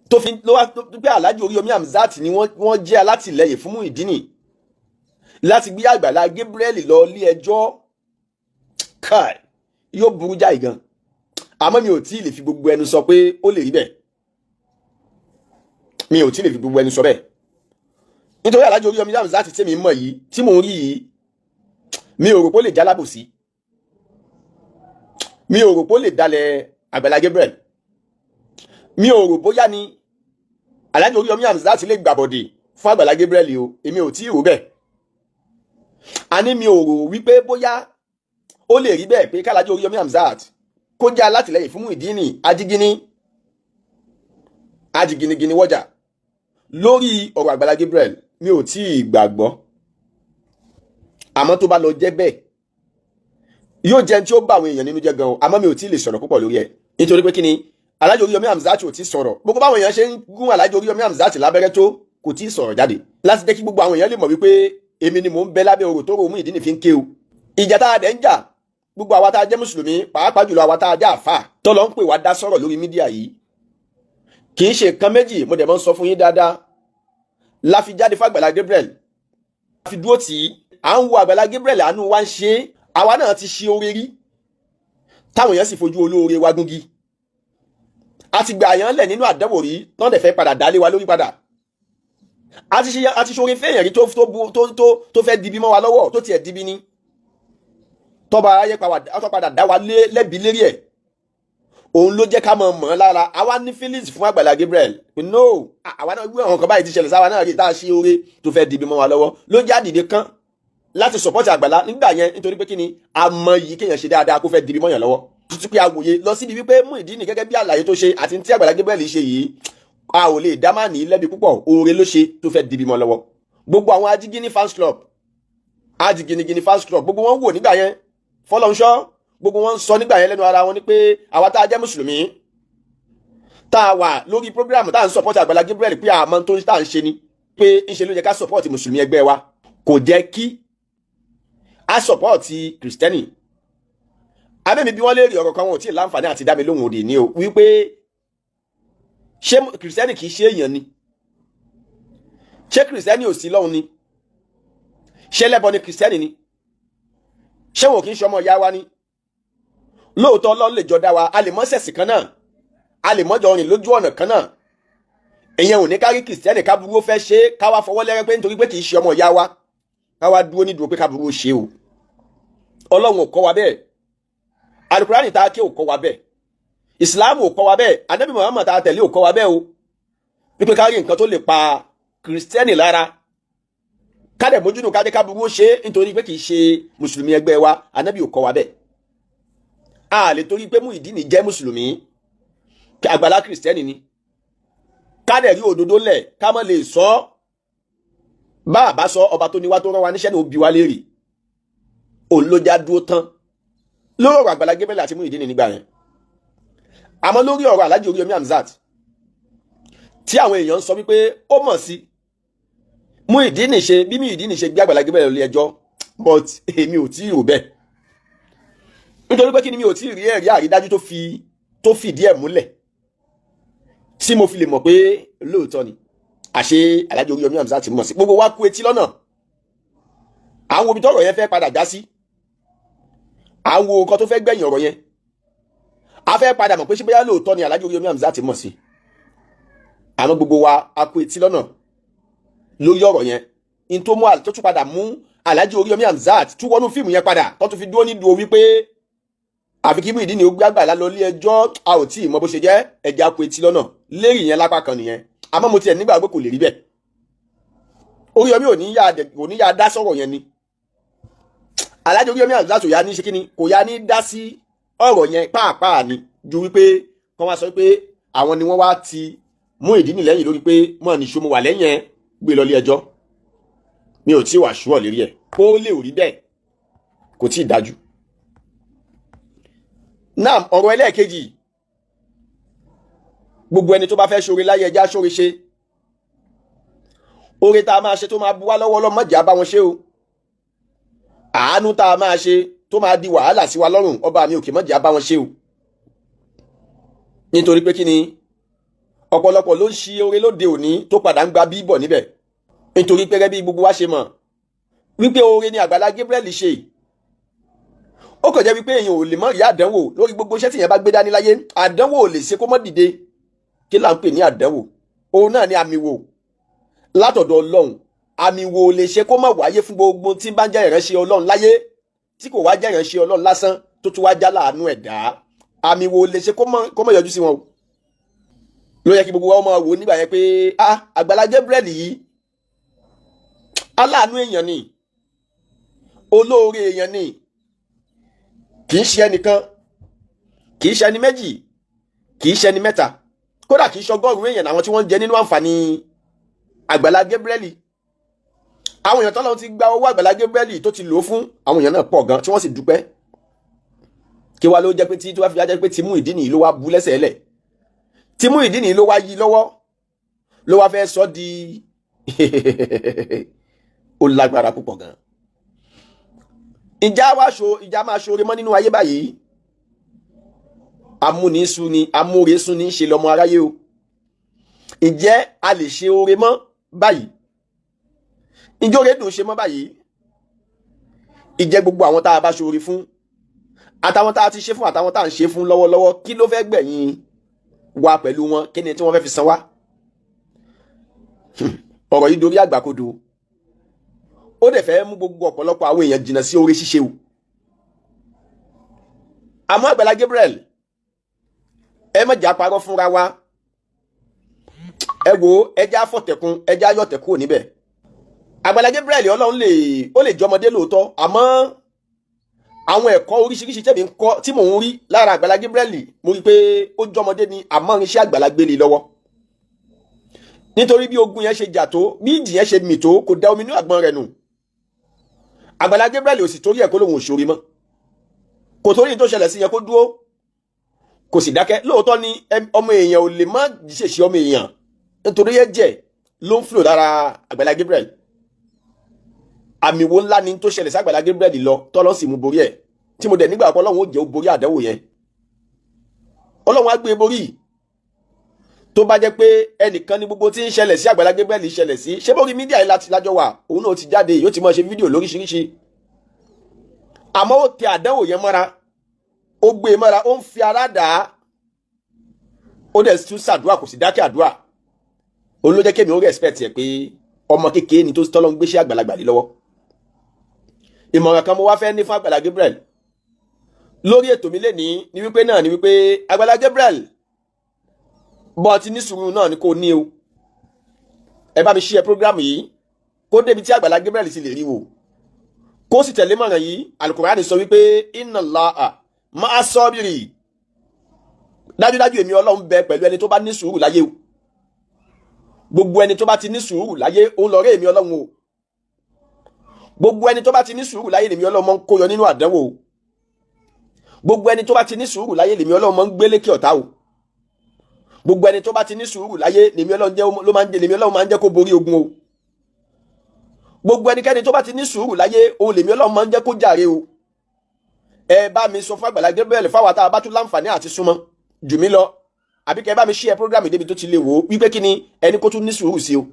tó fi ló wá pé Alhaji Oríyọmí Hamzat ni wọ́n jẹ́ alátìlẹyìn fún Muyideen láti gbé Àgbàlá Gabriel lọ ilé ẹjọ́. Kai yóò burú jáì gan, àmọ́ mi ò tí ì lè fi gbogbo ẹnu sọ pé ó lè rí bẹ́ẹ̀. Mi ò tí ì lè fi gbogbo ẹnu sọ bẹ́ẹ̀ nítorí Alhaji Oríyọmí Hamzat tí mi mọ̀ yìí tí mò ń rí yìí, mi ò rò pé ó lè jálábòsí, mi ò rò pé ó lè dalẹ̀ Àgbàlá Gabriel, mi ò rò bóyá ni Alhaji Oríyọmí Hamzat lè gbàbọ̀dè fún Àgbàlá Gabriel o, èmi ò tí ì rò bẹ́ẹ̀. Àní mi ò rò wípé bóyá ó lè rí bẹ́ẹ̀ pé Alhaji Oríyọmí Hamzat kó jẹ́ alátìlẹyìn fún Muyideen ajiginigini wọ́jà lórí ọ̀rọ̀ Àgbàlá Gabriel. Mi ò tí ì gbàgbọ́, àmọ́ tó bá lọ jẹ́ bẹ́ẹ̀ yóò jẹ́ tí ó bá àwọn èèyàn nínú jẹ́ gan, àmọ́ mi ò tí ì lè sọ̀rọ̀ púpọ̀ lórí ẹ̀ nítorí pé kí ni Alhaji Oríyọmí Hamzat ò tí ì sọ̀rọ̀. Gbogbo báwọn èèyàn ṣe ń gún Alhaji Oríyọmí Hamzat lábẹ́rẹ́ tó kò tí ì sọ̀rọ̀ jáde láti jẹ́ kí gbogbo àwọn èèyàn lè mọ̀ wípé èmi ni mò ń bẹ lábẹ́ orò tó rò Muyideen fi ń ké o. Ìjà tá a dẹ̀ ń jà, gbogbo àwa tá a jẹ́ mùsùlùmí, pàápàá jùlọ àwa tá a jẹ́ àfà tó lọ ń pè wá dá sọ̀rọ̀ lórí mídíà yìí, kì í ṣe nǹkan méjì, mo dẹ̀ mọ́ ń sọ fún yín dáadáa, la fi jáde fún Àgbàlá Gabriel, la fi dúró tì í. À ń wo Àgbàlá Gabriel, àánú wa ń ṣe, àwa náà ti ṣe oore rí táwọn èèyàn sì fojú olóore wa gúngi. A ti gbà yàn lẹ̀ nínú àdánwò rí tán dẹ̀ fẹ́ padà dálé wa lórí padà. A ti ṣe oore fẹ́yàn rí tó fẹ́ dibi mọ́ wa lọ́wọ́, tó tiẹ̀ dibi ní tọ́ba ayé padà dá wa lẹ́bi lérí ẹ̀. Òun ló jẹ́ ká mọ̀ lára. Àwa ní feelings fún Àgbàlá Gabriel. No, àwa náà gbé àwọn kan báyìí ti ṣẹlẹ̀ sáwa náà rí tá a ṣe oore tó fẹ́ dibi mọ́ wa lọ́wọ́. Ló jẹ́ àdìde kan láti support Àgbàlá nígbà yẹn nítorí pé kí ni a mọ yìí kéèyàn ṣe dáadáa kó fẹ́ dibi mọ́yàn lọ́wọ́. Tuntun pé àwòye lọ síbi wípé Muyideen gẹ́gẹ́ bí àlàyé tó ṣe àti tí Àgbàlá Gabriel ṣe yìí, a ò lè dá má ní lẹ́bi púpọ̀, oore ló ṣe tó fẹ́ dibi mọ́ lọ́wọ́. Gbogbo àwọn Ajiginigini fans club gbogbo wọn wò nígbà yẹn Fọlọ́runṣọ́, gbogbo wọn sọ nígbà yẹn lẹ́nu ara wọn ní pé àwa tá a jẹ́ mùsùlùmí tá a wà lórí program tá a ń support Àgbàlá Gabriel pé àmọ́ tó tá a ń ṣe ni pé ń ṣe ló yẹ ká support mùsùlùmí ẹgbẹ́ wa, kò jẹ́ kí a support kìrìsìtẹ́nì. Abẹ́mi bí wọ́n lè rí ọ̀rọ̀ kan wọn ò tí ì láǹfààní àti dá mi lóhùn òdì ní o wípé ṣé kìrìsìtẹ́nì kìí ṣe èèyàn ni? Ṣé kìrìsìtẹ́nì ò sí lọ́hùn ni? Ṣé lẹ́bọ ni kìrìsìtẹ́nì ni? Ṣé wọn kì í ṣe ọmọ ìyá wa ni? Lóòótọ́ Ọlọ́run lè jọ dá wa, a lè mọ́ ṣẹ̀sìn kan náà, a lè mọ́jọ rìn lójú ọ̀nà kan náà. Ìyẹn ò ní kárí kìrìsìtẹ́nì káburú ó fẹ́ ṣe káwá fọwọ́ lẹ́rẹ́ pé nítorí pé kì í ṣe ọmọ ìyá wa káwá dúró nídùú pé káburú ó ṣe o. Ọlọ́run ò kọ́ wa bẹ́ẹ̀, Àlùkùránì tá a ké ò kọ́ wa bẹ́ẹ̀, Ìsìláàmù ò kọ́ wa bẹ́ẹ̀, Ànábì Muhammad tá a tẹ̀lé ò kọ́ wa bẹ́ẹ̀ o. Wípé kárí nǹkan tó lè pa kìrìsìtẹ́nì lára kádẹ̀ mójúnù kádẹ̀ káburú ó ṣe nítorí pé kì í ṣe mùsùlùmí ẹgbẹ́ wa, Ànábì ò kọ́ wa bẹ́ẹ̀. A lè torí pé Muyideen jẹ́ mùsùlùmí kí Àgbàlá kìrìsìtẹ́nì ni kádẹ̀ rí òdodo lẹ̀ ká mọ́ lè sọ bá a bá sọ ọba tó ní wá tó rán wa níṣẹ́ ní òbí wa léèrè. Òun ló já dúró tán lórí ọ̀rọ̀ Àgbàlá Gabriel àti Muyideen nígbà yẹn. Àmọ́ lórí ọ̀rọ̀ Alhaji Oríyọmí Hamzat tí àwọn èèyàn ń sọ wípé ó mọ̀ sí Muyideen ṣe bí Muyideen ṣe gbé Àgbàlá Gabriel lọ ẹjọ́, but èmi ò tí ì rò bẹ́ẹ̀ nítorí pé kí ni mi ò tí ì rí ẹ̀rí àrídájú tó fìdí ẹ̀ múlẹ̀ tí mo fi lè mọ̀ pé lóòótọ́ ni àṣé Alhaji Oríyọmí Hamzat mọ̀ sí. Gbogbo wa kú etí lọ́nà, àwọn omi tọ́rọ̀ yẹn fẹ́ padà já sí, àwọn nǹkan tó fẹ́ gbẹ̀yìn ọ̀rọ̀ yẹn, a fẹ́ padà mọ̀ pé ṣé bóyá lóòótọ́ ni Alhaji Oríyọmí Hamzat mọ̀ sí. Àmọ́ gbogbo wa a kú etí lọ́nà lórí ọ̀rọ̀ yẹn, in tó tún padà mú Alhaji Oríyọmí Hamzat tún wọnú fíìmù yẹn padà tó tún fi dúró nídùú wípé àfi kí Muyideen ó gbé Àgbàlá lọ ilé ẹjọ́, a ò tí ì mọ bó ṣe jẹ́, ẹ̀jẹ̀ a kú etí lọ́nà lérí yẹn lápá kan nìyẹn. Àmọ́ mo tiẹ̀ nígbà pé kò lè rí bẹ́ẹ̀, Oríyọmí ò ní yá dá sọ̀rọ̀ yẹn ni, Alhaji Oríyọmí Hamzat ò yá ní ṣe kí ni, kò yá ní dá sí ọ̀rọ̀ yẹn pàápàá ni, ju wípé kọ́ wá sọ pé àwọn ni wọ́n wá ti Muyideen lẹ́yìn lórí pé mọ́ ní ṣo mo wà lẹ́yìn ẹ̀ gbé lọ ilé ẹjọ́. Mi ò tí wà ṣúọ̀ lérí ẹ̀ kó lè rí bẹ́ẹ̀, kò tí ì dájú. Náà ọ̀rọ̀ ẹlẹ́ẹ̀kejì, gbogbo ẹni tó bá fẹ́ ṣoore láyé ẹjá ṣoore ṣe. Oore tá a máa ṣe tó máa bu wá lọ́wọ́ lọ́mọdé á bá wọn ṣe o. Àánú tá a máa ṣe tó máa di wàhálà sí wa lọ́rùn, ọba mi òkè mọ́dé á bá wọn ṣe o. Nítorí pé kí ni ọ̀pọ̀lọpọ̀ ló ń ṣi oore lóde òní tó padà ń gba bíbọ̀ níbẹ̀ nítorí pé gẹ́gẹ́ bí gbogbo wa ṣe mọ̀ wípé oore ni Àgbàlá Gabriel ṣe. Ó kàn jẹ́ wípé èèyàn ò lè mọ̀ rí àdánwò lórí gbogbo iṣẹ́ tí èèyàn bá gbé dání láyé. Àdánwò ò lè ṣe kó mọ́ dìde. Kí là ń pè ní àdánwò? Òun náà ni àmì wò látọ̀dọ̀ Ọlọ́run. Àmì wò ò lè ṣe kó mọ́ wáyé fún gbogbo tí bá ń jẹ́ ìránṣẹ́ Ọlọ́run láyé, tí kò wá jẹ́ ìránṣẹ́ Ọlọ́run lásán tó tún wá já láàánú ẹ̀dá. Àmì wò ò lè ṣe kó mọ́ yọjú sí wọn o. Ló yẹ kí gbogbo wa máa wò nígbà yẹn pé Àgbàlá Gabriel yìí aláàánú èèyàn ni, olóore èèyàn ni, kì í ṣe ẹnìkan, kì í ṣe ẹni méjì, kì í ṣe ẹni mẹ́ta, kódà kì í ṣe ọgọ́rùn-ún èèyàn àwọn tí wọ́n ń jẹ nínú àǹfààní Àgbàlá Gabriel. Àwọn èèyàn tọ́lọ́run ti gba owó Àgbàlá Gabriel tó ti lò ó fún àwọn èèyàn náà pọ̀ gan tí wọ́n sì dúpẹ́. Kí wá ló jẹ́ pé tí wá fi jẹ́ pé tí Muyideen ló wá bu lẹ́sẹ̀ lẹ̀, tí Muyideen ló wá yí lọ́wọ́, ló wá fẹ́ sọ di ó lágbára púpọ̀ gan. Ìjà máa ṣoore mọ́ nínú ayé báyìí. Amúnisún ni amúresún ní ṣe lọ́mọ aráyé o. Ǹjẹ́ a lè ṣe oore mọ́ báyìí? Ǹjẹ́ oore dùn ṣe mọ́ báyìí? Ǹjẹ́ gbogbo àwọn tá a bá ṣoore fún àtàwọn tá a ti ṣe fún àtàwọn tá a ń ṣe fún lọ́wọ́lọ́wọ́, kí ló fẹ́ gbẹ̀yìn wa pẹ̀lú wọn? Kí ni tí wọ́n fẹ́ fi san wá? Ọ̀rọ̀ yìí dorí àgbàkodò. Ó dẹ̀ fẹ́ mú gbogbo ọ̀pọ̀lọpọ̀ àwọn èèyàn jìnnà sí oore ṣíṣe o. Àmọ́ Àgbàlá Gabriel, ẹ má jà parọ́ fúnra wa. Ẹ wo ẹja fọ̀tẹ̀kùn ẹja yọ̀tẹ̀kù níbẹ̀. Àgbàlá Gabriel ó lè jọmọdé lóòótọ́, àmọ́ àwọn ẹ̀kọ́ oríṣiríṣi tẹ̀mí ń kọ́ tí mò ń rí lára Àgbàlá Gabriel, mo rí pé ó jọmọdé ni àmọ́ irinṣẹ́ Àgbàlá gbélé lọ́wọ́. Nítorí bí ogun yẹn ṣe jà tó, bí ìjì yẹn ṣe mì tó, kò da omi inú àgbọn rẹ̀ nù. Àgbàlá Gabriel ò sì torí ẹ̀ kó lóun ò ṣoore mọ́, kò torí tó ṣẹlẹ̀ sí yẹn kó dúró, kò sì dákẹ́. Lóòótọ́ ni ọmọ èèyàn ò lè má ṣèṣe ọmọ èèyàn, nítorí ẹ̀jẹ̀ ló ń flò lára Àgbàlá Gabriel. Àmì wo ńlá ni tó ṣẹlẹ̀ sí Àgbàlá Gabriel lọ tọ́lọ́ sì mú borí ẹ̀, tí mo dẹ̀ nígbà pé Ọlọ́run ó jẹ́ ó borí àdánwò yẹn. Ọlọ́run á gbé borí. Tó bá jẹ́ pé ẹnìkan ní gbogbo tí ń ṣẹlẹ̀ sí Àgbàlá Gabriel ṣẹlẹ̀ sí, ṣé bórí mídíà yìí láti lájọ wà, òun náà ti jáde, yóò ti máa ṣe fídíò lóríṣiríṣi. Àmọ́ ó tẹ àdánwò yẹn mọ́ra, ó gbé e mọ́ra, ó ń fi ara dà á, ó dẹ̀ tún ṣàdúrà, kò sì dákẹ́ àdúrà. Òun ló jẹ́ kémi ó respect ẹ̀ pé ọmọ kékeré ni tó tọ́lọ́ ń gbéṣẹ́ àgbàlagbà lé lọ́wọ́. Ìmọ̀ràn kan mo wá fẹ́ ní fún Àgbàlá Gabriel lórí ètò mi lénìí ni wípé Àgbàlá Gabriel, bọ́ ti ní sùúrù náà ni kò ní o. Ẹ bá mi share program yìí kó débi tí Àgbàlá Gabriel sì lè rí wò, kó sì tẹ̀lé mọ̀ràn yìí. Al-Qur'ani sọ wípé inna Allaha ma'a sabiri, dájúdájú èmi Ọlọ́run bẹ pẹ̀lú ẹni tó bá ní sùúrù láyé o. Gbogbo ẹni tó bá ti ní sùúrù láyé òun lọ̀rẹ́ èmi Ọlọ́run o. Gbogbo ẹni tó bá ti ní sùúrù láyé lèmi Ọlọ́run máa ń kó yọ nínú àdánwò o. Gbogbo ẹni tó bá ti ní sùúrù láyé lèmi Ọlọ́run máa ń gbé lékè ọ̀tá o. Gbogbo ẹni tó bá ti ní sùúrù láyé lèmi Ọlọ́run máa ń jẹ́ kó borí ogun o. Gbogbo ẹnikẹ́ni tó bá ti ní sùúrù láyé òun lèmi Ọlọ́run máa ń jẹ́ kó jàre o. Ẹ bá mi sọ fún Àgbàlá Gabriel fáwọn tá a bá tún láǹfààní àti súnmọ́ jù mí lọ, àbí kẹ́ bá mi share program débi tó ti lè wò ó wípé kí ni ẹni kó tún ní sùúrù sí o.